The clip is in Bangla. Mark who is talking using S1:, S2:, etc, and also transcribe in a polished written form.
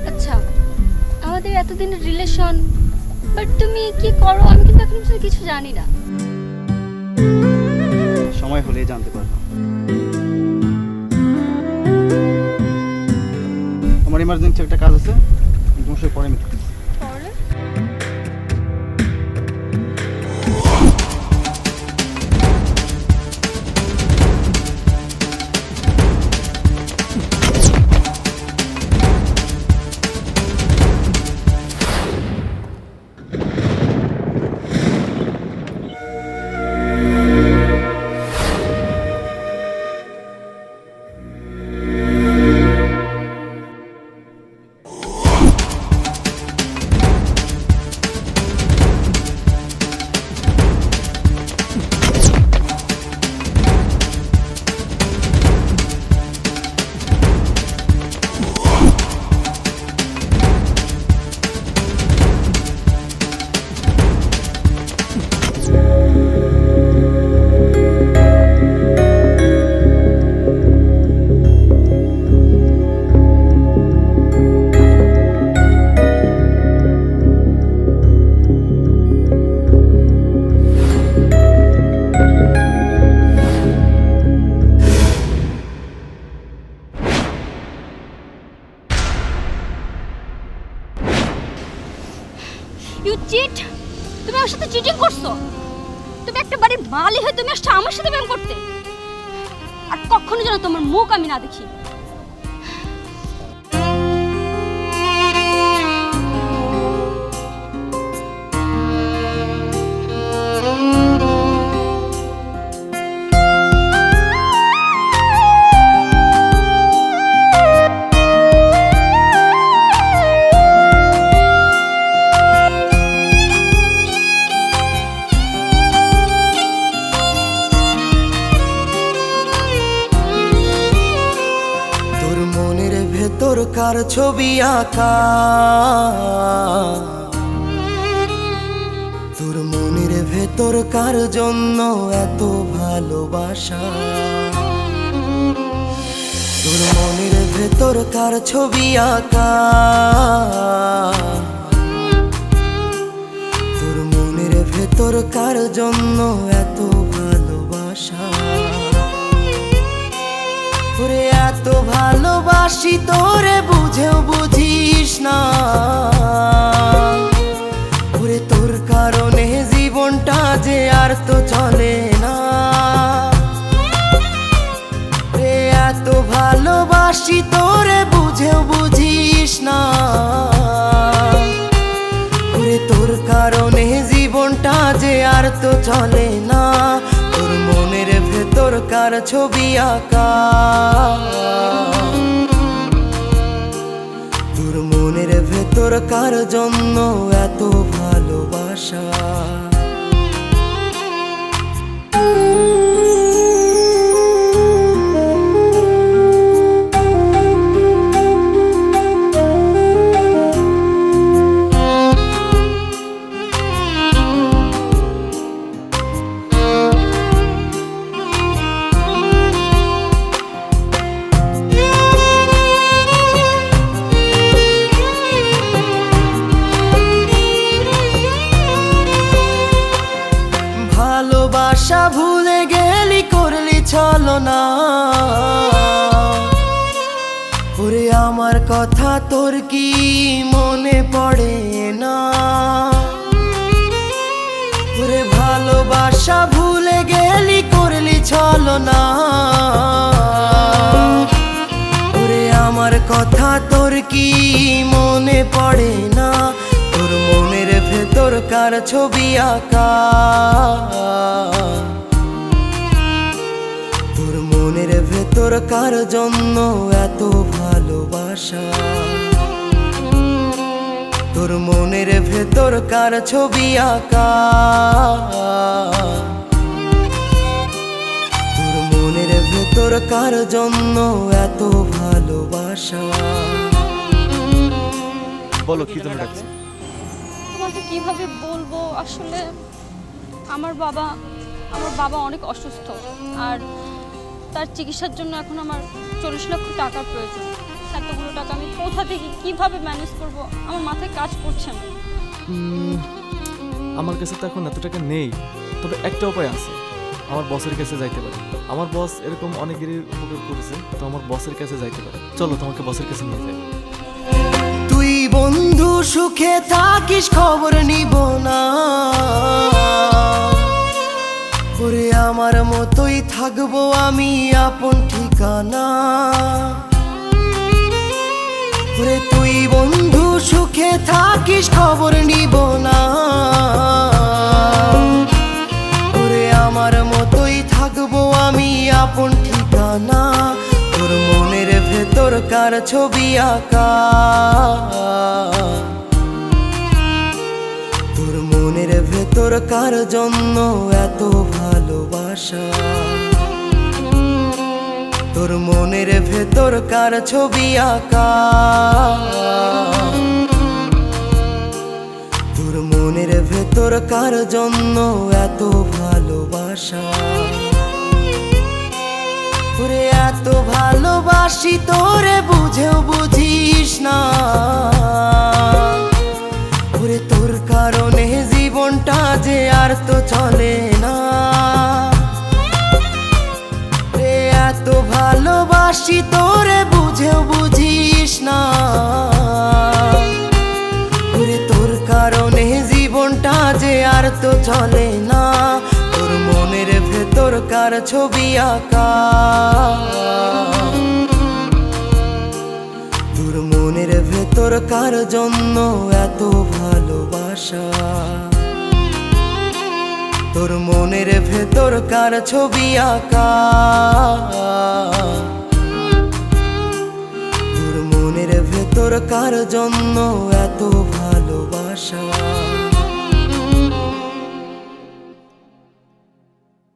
S1: আচ্ছা, আমাদের এতদিনের রিলেশন, বাট তুমি কি করো আমি কিন্তু এখন পর্যন্ত কিছু জানি না।
S2: সময় হলেই জানতে পারবো। আমার ইমার্জেন্সি একটা কাজ আছে, তোমার সাথে পরে মিটে।
S1: পরে ইউ চিট! তুমি আমার সাথে চিটিং করছো। তুমি একটা বাড়ির মালি হয়ে তুমি আসছো আমার সাথে প্রেম করতে। আর কখনো যেন তোমার মুখ আমি না দেখি।
S3: কার ছবি আঁকা তোর মনের ভেতর কার জন্য এত ভালোবাসা তোর মনের ভেতর কার ছবি আঁকা তোর মনের ভেতর কার জন্য এত ভালোবাসা তোরে এত ভালোবাসি তোরে বুঝেও বুঝিস না ওরে তোর কারণে জীবনটা যে আর তো চলে না রে এত ভালোবাসি তোরে বুঝেও বুঝিস না ওরে তোর কারণে জীবনটা যে আর তো চলে না তোর মনের ভেতর কার ছবি আঁকা তোর মনের ভেতর কার জন্য এত ভালোবাসা ভালোবাসা ভুলে গেলি করলি ছলনা ওরে আমার কথা তোর কি মনে পড়ে না ওরে ভালোবাসা ভুলে গেলি করলি ছলনা ওরে আমার কথা তোর কি মনে পড়ে না তোর মনের ভেতর কার ছবি আঁকা তোর মনের ভেতর কার জন্য এত ভালোবাসা তোর মনের ভেতর কার ছবি আঁকা তোর মনের ভেতর কার জন্য এত ভালোবাসা
S2: বলো কি তুমি ডাকছো?
S1: তোমাকে কিভাবে বলবো, আসলে আমার বাবা আমার বাবা অনেক অসুস্থ, আর তার চিকিৎসার জন্য এখন আমার 40 লক্ষ টাকার প্রয়োজন। এতগুলো টাকা আমি কোথা থেকে কিভাবে ম্যানেজ করব আমার মাথায় কাজ করছে না।
S4: আমার কাছে তো এখন এত টাকা নেই, তবে একটা উপায় আছে, আমার বসের কাছে যাইতে পারি। আমার বস এরকম অনেকেরই উপকার করেছে, তো আমার বসের কাছে যাইতে পারে। চলো তোমাকে বসের কাছে নিয়ে যাই।
S3: তুই বন্ধু সুখে থাকিস খবর নিব না, ওরে আমার মতোই থাকবো আমি আপন ঠিকানা। ওরে তুই বন্ধু সুখে থাকিস খবর নিব না, ওরে আমার মতোই থাকবো আমি আপন ঠিকানা। তোর মনের ভেতর কার ছবি আঁকা, তোর মনের ভেতর কার জন্য এত ভালোবাসা, তোর মনের ভেতর কার ছবি আঁকা, তোর মনের ভেতর কার জন্য এত ভালোবাসা। ওরে এত ভালোবাসি তোরে বুঝেও বুঝিস না, ওরে তোর কারণে জীবনটা যে আর তো চলে না। রে এত ভালোবাসি তোরে বুঝেও বুঝিস না, ওরে তোর কারণে জীবনটা যে আর তো চলে না। তোর মনের ভেতর কার ছবি আঁকা, তোর মনের ভেতর কার জন্য এত ভালোবাসা, তোর মনের ভেতর কার ছবি আঁকা, তোর মনের ভেতর কার জন্য এত ভালোবাসা।